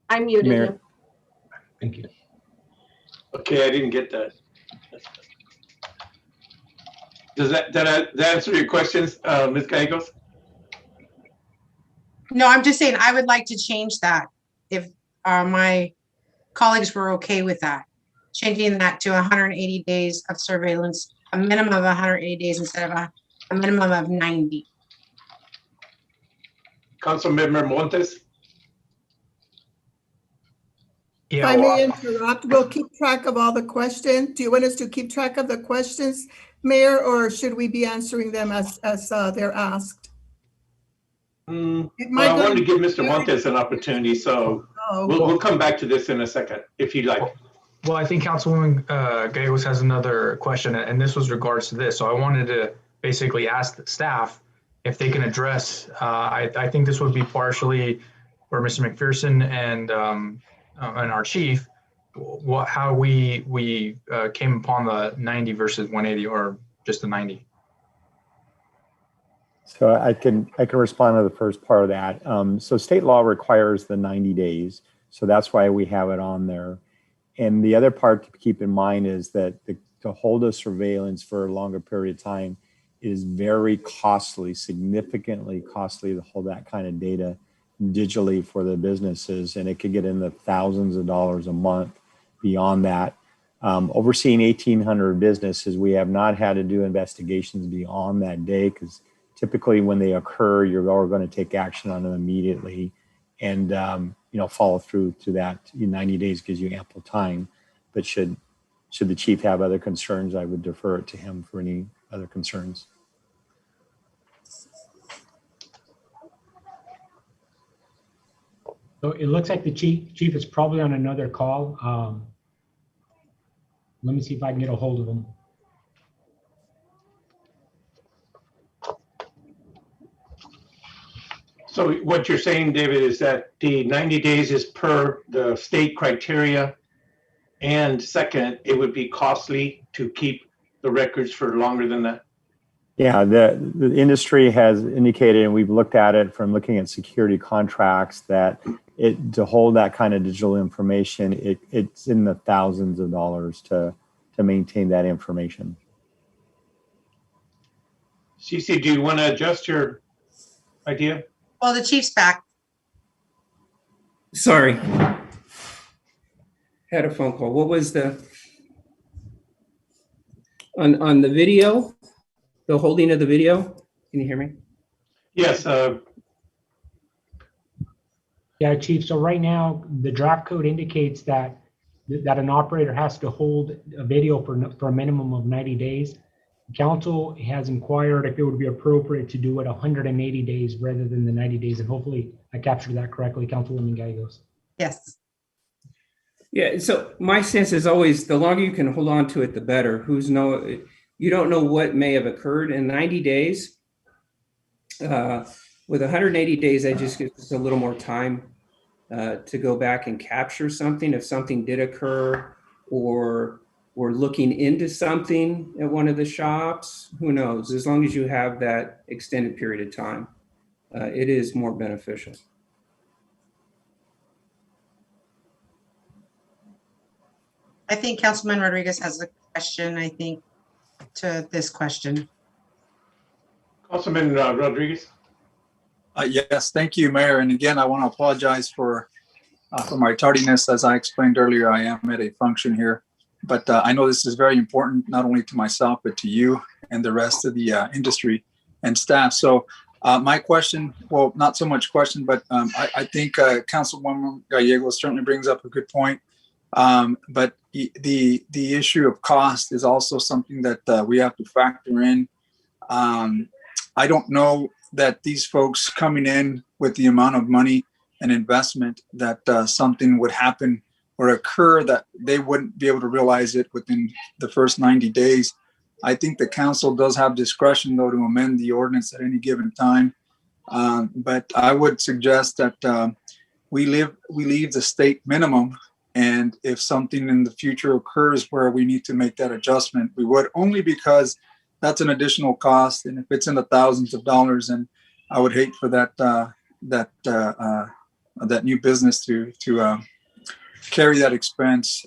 I muted Mayor. you. thank you. Okay, I didn't get that. Does that answer your questions, Ms. Gallegos? No, I'm just saying I would like to change that if my colleagues were okay with that. Changing that to 180 days of surveillance, a minimum of 180 days instead of a minimum of 90. Councilmember Montes? If I may interrupt, we'll keep track of all the questions. Do you want us to keep track of the questions, Mayor, or should we be answering them as they're asked? Well, I wanted to give Mr. Montes an opportunity, so we'll come back to this in a second, if you'd like. Well, I think Councilwoman Gallegos has another question, and this was regards to this. So I wanted to basically ask the staff if they can address, I think this would be partially for Mr. McPherson and our chief, how we came upon the 90 versus 180 or just the 90. So I can respond to the first part of that. So state law requires the 90 days. So that's why we have it on there. And the other part to keep in mind is that to hold a surveillance for a longer period of time is very costly, significantly costly to hold that kind of data digitally for the businesses. And it could get in the thousands of dollars a month beyond that. Overseeing 1,800 businesses, we have not had to do investigations beyond that day because typically when they occur, you're going to take action on them immediately and follow through to that. 90 days gives you ample time. But should the chief have other concerns, I would defer it to him for any other concerns. So it looks like the chief is probably on another call. Let me see if I can get a hold of him. So what you're saying, David, is that the 90 days is per the state criteria. And second, it would be costly to keep the records for longer than that. Yeah, the industry has indicated, and we've looked at it from looking at security contracts, that to hold that kind of digital information, it's in the thousands of dollars to maintain that information. Cece, do you want to adjust your idea? Well, the chief's back. Sorry. Had a phone call. What was the, on the video, the holding of the video? Can you hear me? Yes. Yeah, chief. So right now, the draft code indicates that that an operator has to hold a video for a minimum of 90 days. Council has inquired if it would be appropriate to do it 180 days rather than the 90 days, and hopefully I captured that correctly, Councilwoman Gallegos. Yes. Yeah, so my sense is always the longer you can hold on to it, the better. You don't know what may have occurred in 90 days. With 180 days, that just gives us a little more time to go back and capture something if something did occur, or we're looking into something at one of the shops. Who knows? As long as you have that extended period of time, it is more beneficial. I think Councilman Rodriguez has a question, I think, to this question. Councilman Rodriguez. Yes, thank you, Mayor. And again, I want to apologize for my tardiness. As I explained earlier, I am at a function here, but I know this is very important, not only to myself, but to you and the rest of the industry and staff. So my question, well, not so much question, but I think Councilwoman Gallegos certainly brings up a good point. But the issue of cost is also something that we have to factor in. I don't know that these folks coming in with the amount of money and investment that something would happen or occur that they wouldn't be able to realize it within the first 90 days. I think the council does have discretion, though, to amend the ordinance at any given time. But I would suggest that we leave the state minimum. And if something in the future occurs where we need to make that adjustment, we would, only because that's an additional cost. And if it's in the thousands of dollars, and I would hate for that new business to carry that expense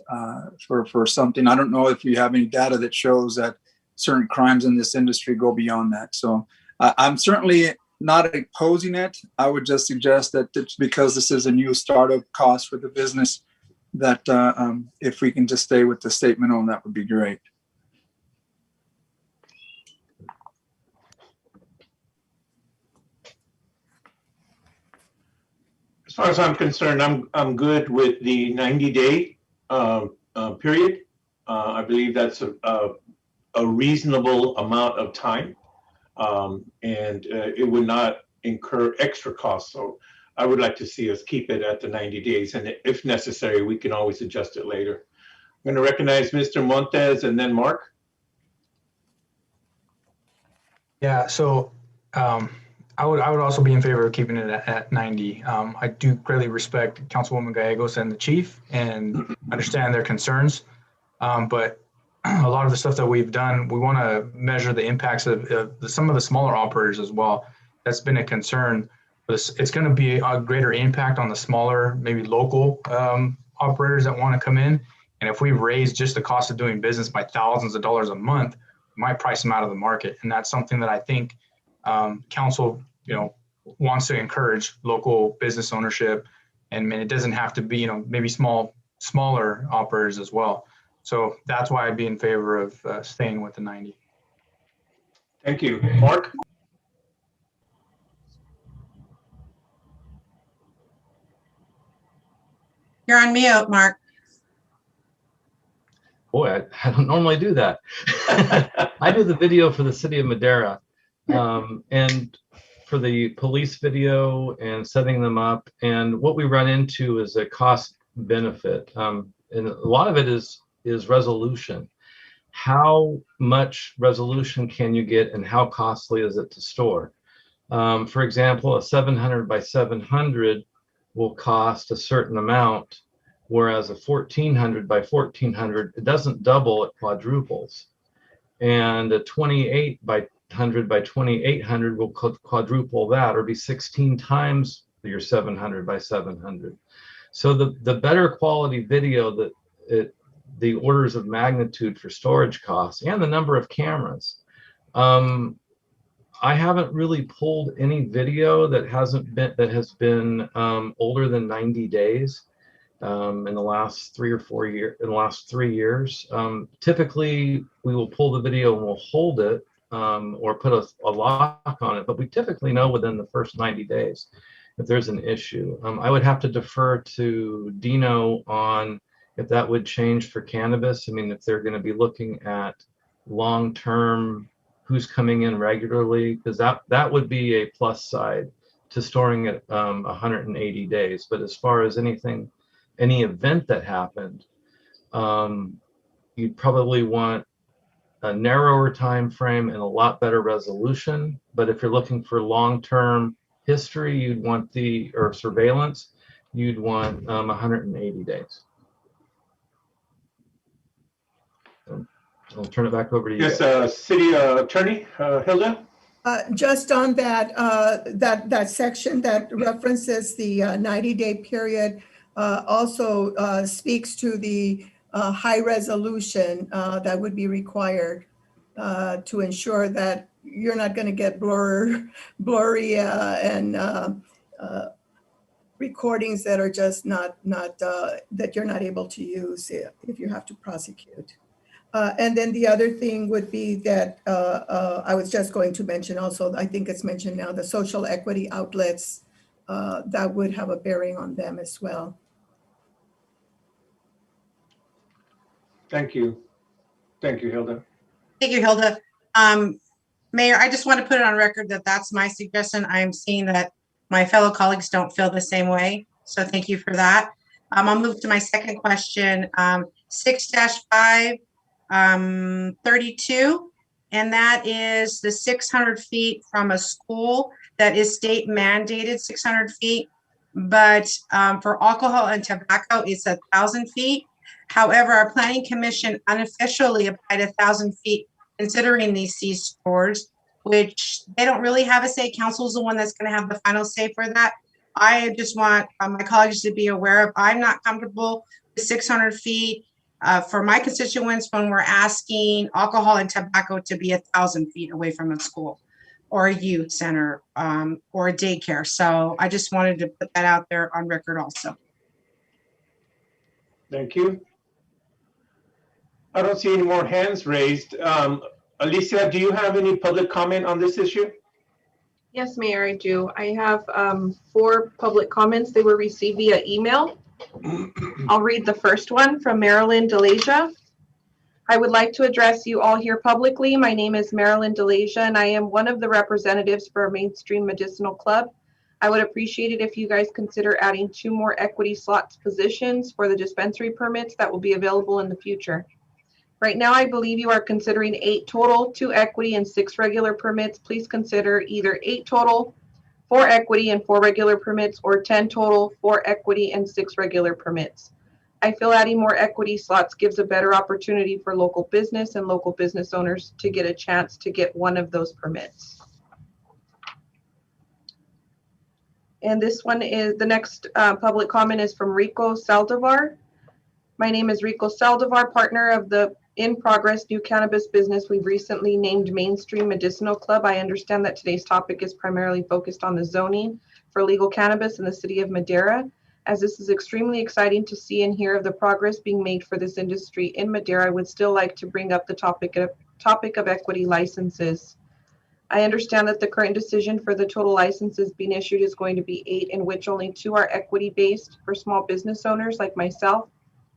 for something. I don't know if you have any data that shows that certain crimes in this industry go beyond that. So I'm certainly not opposing it. I would just suggest that it's because this is a new startup cost for the business, that if we can just stay with the state minimum, that would be great. As far as I'm concerned, I'm good with the 90-day period. I believe that's a reasonable amount of time, and it would not incur extra costs. So I would like to see us keep it at the 90 days, and if necessary, we can always adjust it later. I'm going to recognize Mr. Montes and then Mark. Yeah, so I would also be in favor of keeping it at 90. I do greatly respect Councilwoman Gallegos and the chief and understand their concerns. But a lot of the stuff that we've done, we want to measure the impacts of some of the smaller operators as well. That's been a concern. It's going to be a greater impact on the smaller, maybe local operators that want to come in. And if we raise just the cost of doing business by thousands of dollars a month, we might price them out of the market. And that's something that I think council, wants to encourage local business ownership, and it doesn't have to be, maybe smaller operators as well. So that's why I'd be in favor of staying with the 90. Thank you, Mark. You're on mute, Mark. Boy, I don't normally do that. I do the video for the city of Madera, and for the police video and setting them up. And what we run into is a cost benefit. And a lot of it is resolution. How much resolution can you get, and how costly is it to store? For example, a 700 by 700 will cost a certain amount, whereas a 1400 by 1400, it doesn't double, it quadruples. And a 28 by 100 by 2800 will quadruple that, or be 16 times your 700 by 700. So the better quality video, the orders of magnitude for storage costs, and the number of cameras. I haven't really pulled any video that has been older than 90 days in the last 3 or 4 years. In the last 3 years, typically we will pull the video and we'll hold it or put a lock on it, but we typically know within the first 90 days if there's an issue. I would have to defer to Dino on if that would change for cannabis. I mean, if they're going to be looking at long-term, who's coming in regularly, because that would be a plus side to storing it 180 days. But as far as any event that happened, you'd probably want a narrower time frame and a lot better resolution. But if you're looking for long-term history, you'd want or surveillance, you'd want 180 days. So I'll turn it back over to you. Yes, City Attorney Hilda? Just on that section that references the 90-day period, also speaks to the high resolution that would be required to ensure that you're not going to get blurry and recordings that are just not that you're not able to use if you have to prosecute. And then the other thing would be that I was just going to mention also, I think it's mentioned now, the social equity outlets that would have a bearing on them as well. Thank you. Thank you, Hilda. Thank you, Hilda. Mayor, I just want to put it on record that that's my suggestion. I'm seeing that my fellow colleagues don't feel the same way. So thank you for that. I'll move to my second question, 6-5. 32, and that is the 600 feet from a school that is state mandated 600 feet, but for alcohol and tobacco, it's 1,000 feet. However, our planning commission unofficially applied 1,000 feet considering these C stores, which they don't really have a say. Council is the one that's going to have the final say for that. I just want my colleagues to be aware of, I'm not comfortable with 600 feet. For my constituents, when we're asking alcohol and tobacco to be 1,000 feet away from a school or a youth center or a daycare. So I just wanted to put that out there on record also. Thank you. I don't see any more hands raised. Alicia, do you have any public comment on this issue? Yes, Mayor, I do. I have 4 public comments. They were received via email. I'll read the first one from Marilyn DeLasia. I would like to address you all here publicly. My name is Marilyn DeLasia, and I am one of the representatives for Mainstream Medicinal Club. I would appreciate it if you guys consider adding 2 more equity slots positions for the dispensary permits that will be available in the future. Right now, I believe you are considering 8 total, 2 equity and 6 regular permits. Please consider either 8 total, 4 equity and 4 regular permits, or 10 total, 4 equity and 6 regular permits. I feel adding more equity slots gives a better opportunity for local business and local business owners to get a chance to get one of those permits. And this one is, the next public comment is from Rico Saldivar. My name is Rico Saldivar, partner of the In Progress New Cannabis Business we've recently named Mainstream Medicinal Club. I understand that today's topic is primarily focused on the zoning for legal cannabis in the city of Madera. As this is extremely exciting to see and hear of the progress being made for this industry in Madera, I would still like to bring up the topic of equity licenses. I understand that the current decision for the total licenses being issued is going to be 8, in which only 2 are equity-based for small business owners like myself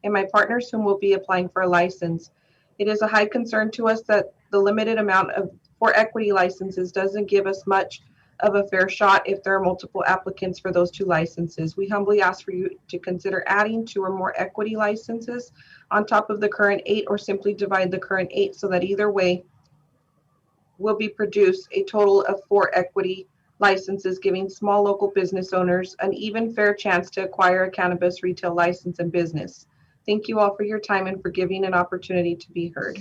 and my partners whom will be applying for a license. It is a high concern to us that the limited amount for equity licenses doesn't give us much of a fair shot if there are multiple applicants for those 2 licenses. We humbly ask for you to consider adding 2 or more equity licenses on top of the current 8, or simply divide the current 8 so that either way will be produced a total of 4 equity licenses, giving small local business owners an even fair chance to acquire a cannabis retail license and business. Thank you all for your time and for giving an opportunity to be heard.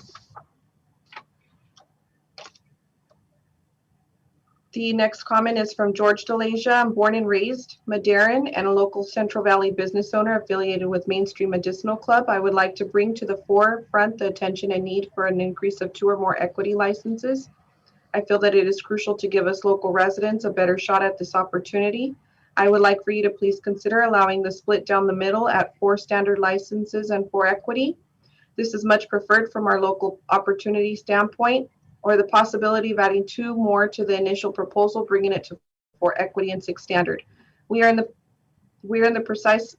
The next comment is from George DeLasia. I'm born and raised Maderan and a local Central Valley business owner affiliated with Mainstream Medicinal Club. I would like to bring to the forefront the attention and need for an increase of 2 or more equity licenses. I feel that it is crucial to give us local residents a better shot at this opportunity. I would like for you to please consider allowing the split down the middle at 4 standard licenses and 4 equity. This is much preferred from our local opportunity standpoint, or the possibility of adding 2 more to the initial proposal, bringing it to 4 equity and 6 standard. We are in the precise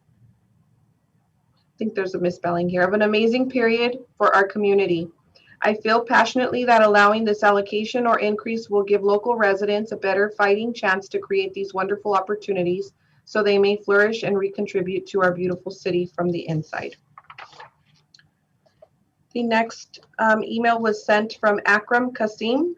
think there's a misspelling here, of an amazing period for our community. I feel passionately that allowing this allocation or increase will give local residents a better fighting chance to create these wonderful opportunities so they may flourish and recontribute to our beautiful city from the inside. The next email was sent from Akram Kasim.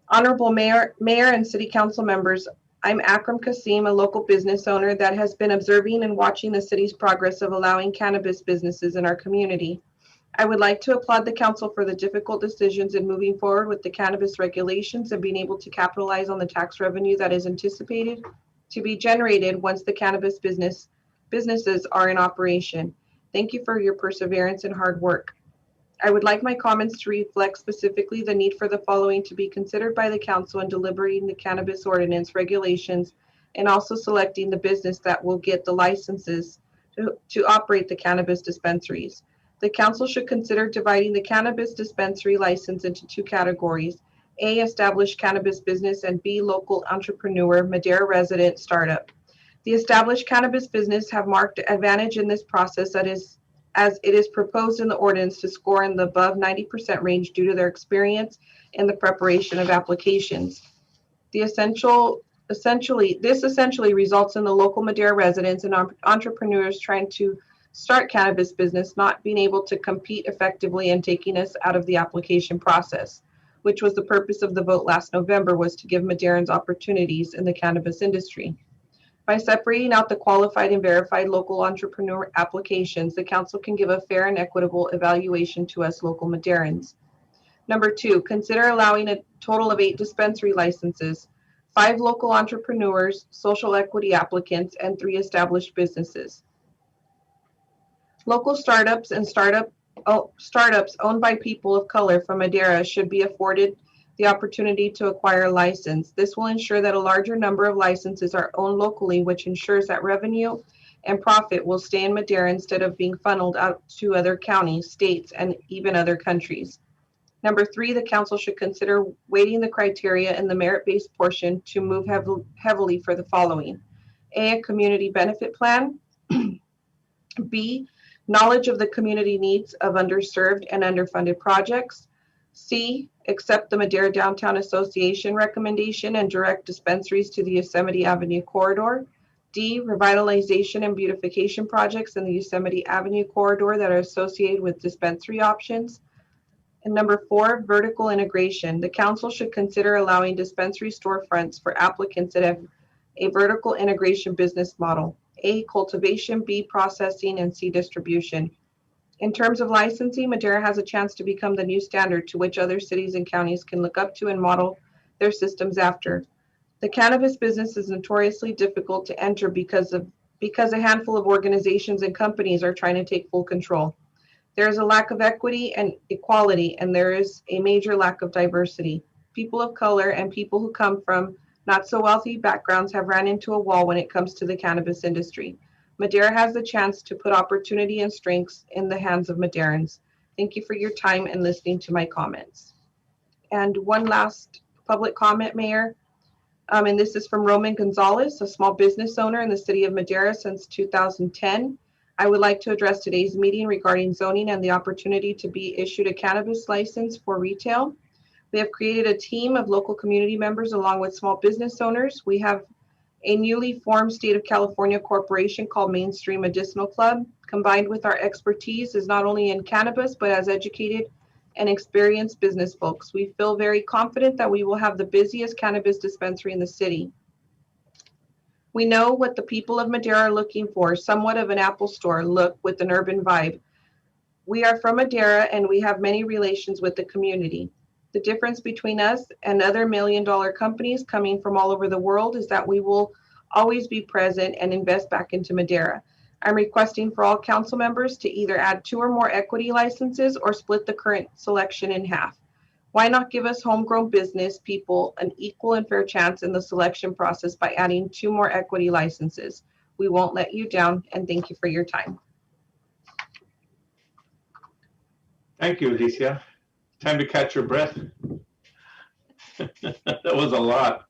Honorable Mayor and City Council members, I'm Akram Kasim, a local business owner that has been observing and watching the city's progress of allowing cannabis businesses in our community. I would like to applaud the council for the difficult decisions in moving forward with the cannabis regulations and being able to capitalize on the tax revenue that is anticipated to be generated once the cannabis businesses are in operation. Thank you for your perseverance and hard work. I would like my comments to reflect specifically the need for the following to be considered by the council in deliberating the cannabis ordinance regulations and also selecting the business that will get the licenses to operate the cannabis dispensaries. The council should consider dividing the cannabis dispensary license into two categories: A, established cannabis business, and B, local entrepreneur, Madera resident startup. The established cannabis business have marked advantage in this process as it is proposed in the ordinance to score in the above 90% range due to their experience in the preparation of applications. This essentially results in the local Madera residents and entrepreneurs trying to start cannabis business not being able to compete effectively and taking us out of the application process, which was the purpose of the vote last November, was to give Maderans opportunities in the cannabis industry. By separating out the qualified and verified local entrepreneur applications, the council can give a fair and equitable evaluation to us local Maderans. Number 2, consider allowing a total of 8 dispensary licenses, 5 local entrepreneurs, social equity applicants, and 3 established businesses. Local startups and startups owned by people of color from Madera should be afforded the opportunity to acquire a license. This will ensure that a larger number of licenses are owned locally, which ensures that revenue and profit will stay in Madera instead of being funneled out to other counties, states, and even other countries. Number 3, the council should consider weighting the criteria in the merit-based portion to move heavily for the following: A, a community benefit plan; B, knowledge of the community needs of underserved and underfunded projects; C, accept the Madera Downtown Association recommendation and direct dispensaries to the Yosemite Avenue corridor; D, revitalization and beautification projects in the Yosemite Avenue corridor that are associated with dispensary options; and number 4, vertical integration. The council should consider allowing dispensary storefronts for applicants that have a vertical integration business model: A, cultivation; B, processing; and C, distribution. In terms of licensing, Madera has a chance to become the new standard to which other cities and counties can look up to and model their systems after. The cannabis business is notoriously difficult to enter because a handful of organizations and companies are trying to take full control. There is a lack of equity and equality, and there is a major lack of diversity. People of color and people who come from not so wealthy backgrounds have ran into a wall when it comes to the cannabis industry. Madera has the chance to put opportunity and strengths in the hands of Maderans. Thank you for your time and listening to my comments. And one last public comment, Mayor, and this is from Roman Gonzalez, a small business owner in the city of Madera since 2010. I would like to address today's meeting regarding zoning and the opportunity to be issued a cannabis license for retail. We have created a team of local community members along with small business owners. We have a newly formed state of California corporation called Mainstream Medicinal Club. Combined with our expertise is not only in cannabis, but as educated and experienced business folks. We feel very confident that we will have the busiest cannabis dispensary in the city. We know what the people of Madera are looking for, somewhat of an Apple store look with an urban vibe. We are from Madera and we have many relations with the community. The difference between us and other million-dollar companies coming from all over the world is that we will always be present and invest back into Madera. I'm requesting for all council members to either add 2 or more equity licenses or split the current selection in half. Why not give us homegrown business people an equal and fair chance in the selection process by adding 2 more equity licenses? We won't let you down, and thank you for your time. Thank you, Alicia. Time to catch your breath. That was a lot,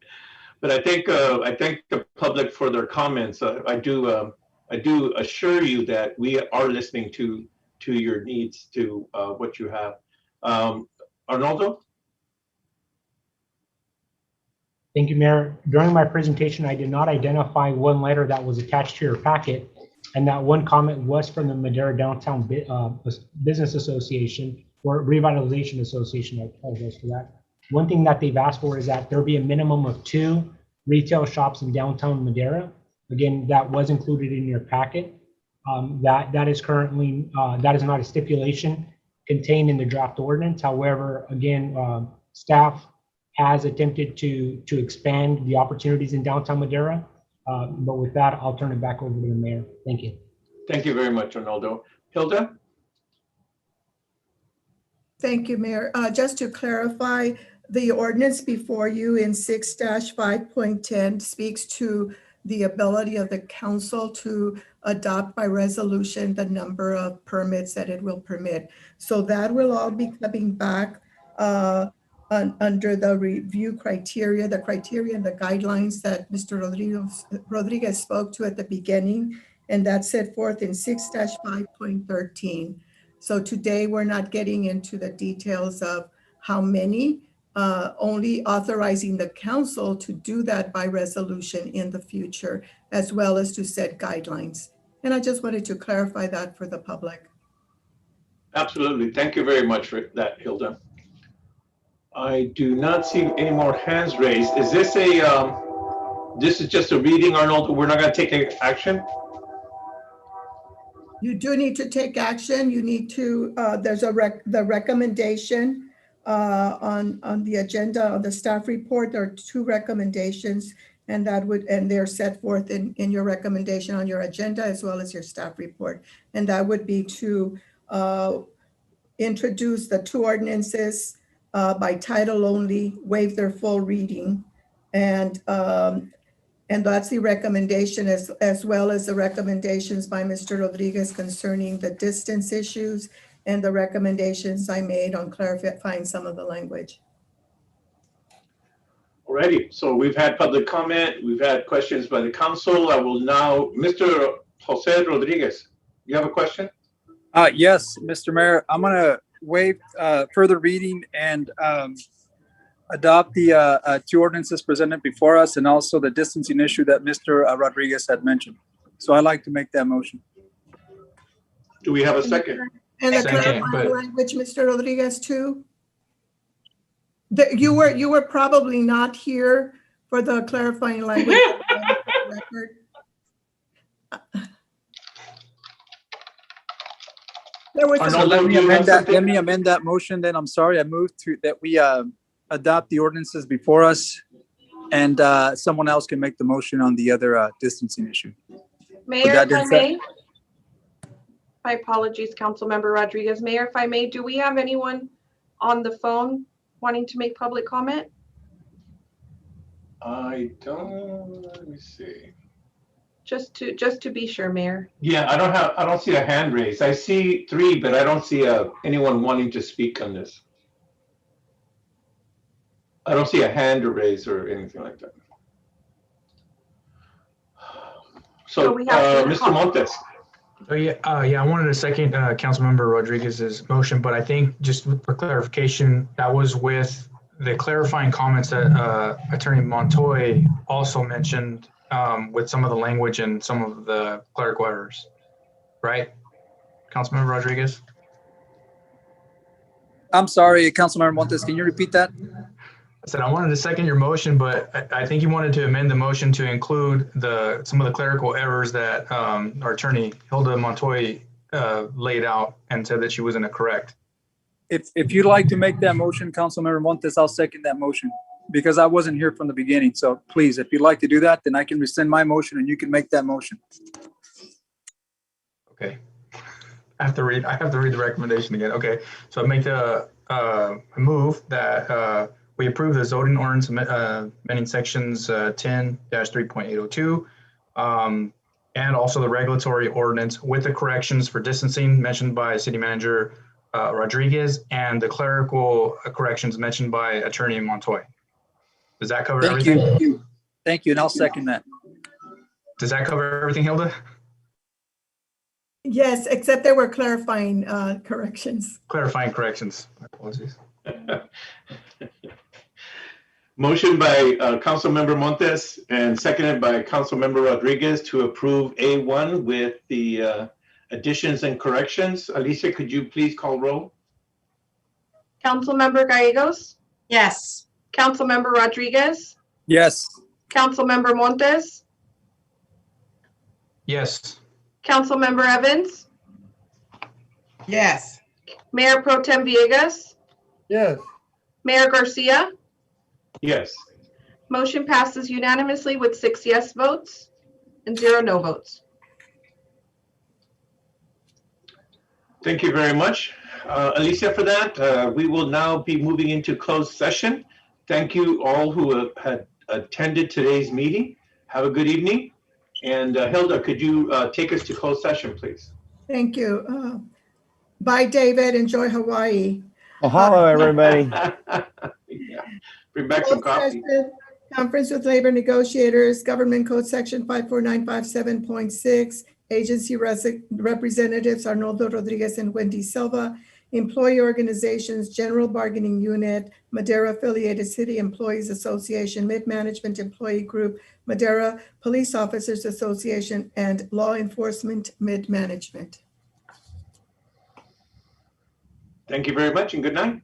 but I thank the public for their comments. I do I do assure you that we are listening to your needs, to what you have. Arnoldo? Thank you, Mayor. During my presentation, I did not identify one letter that was attached to your packet, and that one comment was from the Madera Downtown Business Association, or Revitalization Association. I apologize for that. One thing that they've asked for is that there be a minimum of 2 retail shops in downtown Madera. Again, that was included in your packet. That is currently, that is not a stipulation contained in the draft ordinance. However, again, staff has attempted to expand the opportunities in downtown Madera. But with that, I'll turn it back over to the mayor. Thank you. Thank you very much, Arnoldo. Hilda? Thank you, Mayor. Just to clarify, the ordinance before you in 6-5.10 speaks to the ability of the council to adopt by resolution the number of permits that it will permit. So that will all be coming back under the review criteria, the criteria and the guidelines that Mr. Rodriguez spoke to at the beginning, and that's set forth in 6-5.13. So today we're not getting into the details of how many, only authorizing the council to do that by resolution in the future, as well as to set guidelines. And I just wanted to clarify that for the public. Absolutely. Thank you very much for that, Hilda. I do not see any more hands raised. Is this this is just a reading, Arnold? We're not going to take any action? You do need to take action. You need to, there's the recommendation on the agenda of the staff report. There are 2 recommendations, and they're set forth in your recommendation on your agenda as well as your staff report. And that would be to introduce the 2 ordinances by title only, waive their full reading, and that's the recommendation, as well as the recommendations by Mr. Rodriguez concerning the distance issues and the recommendations I made on clarifying some of the language. Alrighty, so we've had public comment, we've had questions by the council. I will now, Mr. Jose Rodriguez, you have a question? Yes, Mr. Mayor, I'm gonna waive further reading and adopt the 2 ordinances presented before us, and also the distancing issue that Mr. Rodriguez had mentioned. So I'd like to make that motion. Do we have a second? And the Second, clarifying language, Mr. Rodriguez, too? You were probably not here for the clarifying language. There was Arnold, Let me you have amend that. something? Let me amend that motion. Then I'm sorry. I moved to that we adopt the ordinances before us, and someone else can make the motion on the other distancing issue. Mayor, that if I being said- may. My apologies, Councilmember Rodriguez. Mayor, if I may, do we have anyone on the phone wanting to make public comment? I don't, let me see. Just to be sure, Mayor. Yeah, I don't see a hand raised. I see 3, but I don't see anyone wanting to speak on this. I don't see a hand raised or anything like that. So, we have to Mr. Montes. Oh, yeah, I wanted to second Councilmember Rodriguez's motion, but I think just for clarification, that was with the clarifying comments that Attorney Montoy also mentioned with some of the language and some of the clerical errors, right? Councilmember Rodriguez? I'm sorry, Councilmember Montes. Can you repeat that? I said I wanted to second your motion, but I think you wanted to amend the motion to include some of the clerical errors that our attorney Hilda Montoy laid out and said that she wasn't correct. If you'd like to make that motion, Councilmember Montes, I'll second that motion because I wasn't here from the beginning. So please, if you'd like to do that, then I can rescind my motion and you can make that motion. Okay. I have to read the recommendation again. Okay. So I make the move that we approve the zoning ordinance amending sections 10-3.802 and also the regulatory ordinance with the corrections for distancing mentioned by City Manager Rodriguez and the clerical corrections mentioned by Attorney Montoy. Does that cover everything? Thank you. And I'll second that. Does that cover everything, Hilda? Yes, except there were clarifying corrections. Clarifying corrections. My apologies. Motion by Councilmember Montes and seconded by Councilmember Rodriguez to approve A1 with the additions and corrections. Alicia, could you please call roll? Councilmember Gallegos, Yes. Councilmember Rodriguez, Yes. Councilmember Montes, Yes. Councilmember Evans, Yes. Mayor Pro Tem Villegas, Yes. Mayor Garcia. Yes. Motion passes unanimously with 6 yes votes and 0 no votes. Thank you very much, Alicia, for that. We will now be moving into closed session. Thank you all who had attended today's meeting. Have a good evening. And Hilda, could you take us to closed session, please? Thank you. Bye, David. Enjoy Hawaii. Mahalo, everybody. Yeah. Bring back some Closed coffee. session, Conference with labor negotiators, Government Code Section 54957.6. Agency representatives Arnoldo Rodriguez and Wendy Silva. Employee organizations, General Bargaining Unit, Madera Affiliated City Employees Association, Mid-Management Employee Group, Madera Police Officers Association, and Law Enforcement Mid-Management. Thank you very much and good night.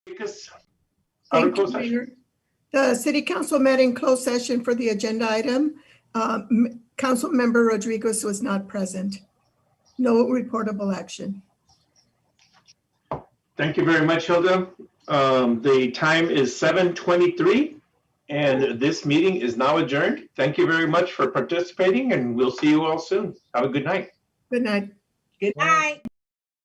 Because our Thank you, closed session. Mayor. The city council met in closed session for the agenda item. Councilmember Rodriguez was not present. No reportable action. Thank you very much, Hilda. The time is 7:23 and this meeting is now adjourned. Thank you very much for participating and we'll see you all soon. Have a good night. Good night. Good night.